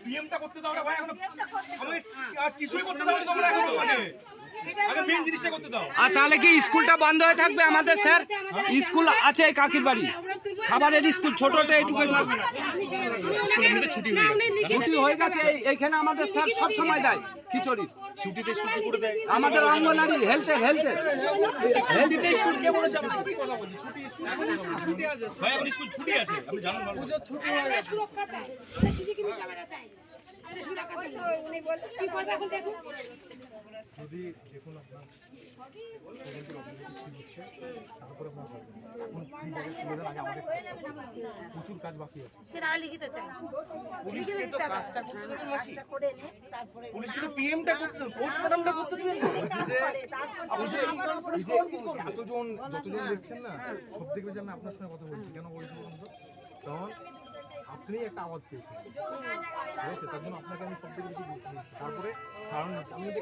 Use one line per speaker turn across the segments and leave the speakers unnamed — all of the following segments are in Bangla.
পিএমটা করতে দাও না ভাই, এখন আমাকে আর কিছুই করতে দাও না তোমরা এখন মানে আগে মেইন জিনিসটা করতে দাও।
আর তাহলে কি স্কুলটা বন্ধ হয়ে থাকবে আমাদের স্যার? স্কুল আছে এই কাকির বাড়ি, খাবারের স্কুল ছোটটা এইটুকু
স্কুল এমনিতে ছুটি হয়ে গেছে,
ছুটি হয়ে গেছে। এইখানে আমাদের স্যার সব সময় দেয় খিচুড়ি।
ছুটিতে স্কুল কি করে দেয়?
আমাদের অঙ্গনারী হেলথে
ছুটিতে স্কুল কে বলেছে? আমরা কি কথা বলছি? ছুটি আছে ভাই, এখন স্কুল ছুটি আছে, আপনি জানেন না?
পুজো ছুটি হয়ে গেছে। সুরক্ষা চাই, আমরা সিসিটিভি ক্যামেরা চাই, আমাদের সুরক্ষা চাই। উনি বলতে কি করবে এখন দেখুন।
যদি দেখুন আপনার তারপরে আপনার প্রচুর কাজ বাকি আছে।
তারা লিখিত চাই,
পুলিশকে তো কাজটা করতে দিতে মাসি, পুলিশকে তো পিএমটা করতে, পোস্টমর্টমটা করতে দিবেন।
এতজন যতজন দেখছেন না, সব থেকে বেশি আমি আপনার সঙ্গে কথা বলছি। কেন বলছি বলুন তো? কারণ আপনি একটা আওয়াজ পেয়েছেন, ঠিক আছে? তার জন্য আপনাকে আমি সব থেকে বেশি গুরুত্ব দিচ্ছি। তারপরে আমি যদি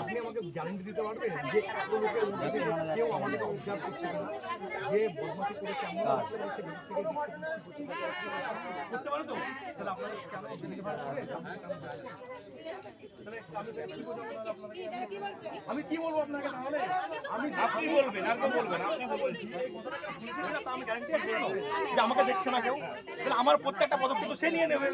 আপনি আমাকে গ্যারান্টি দিতে পারবেন যে এত লোকের মধ্যে কেউ আমাদেরকে অবজার্ভ করছে না, যে বদমাশি করে কেমন
করতে পারো তো? তাহলে আপনারা আমি কি বলবো আপনাকে? তাহলে আপনি বলবেন, একদম বলবেন, আপনি বলছি আমি গ্যারান্টি আছে যে আমাকে দেখছে না কেউ, তাহলে আমার প্রত্যেকটা পদক্ষেপ তো সে নিয়ে নেবে।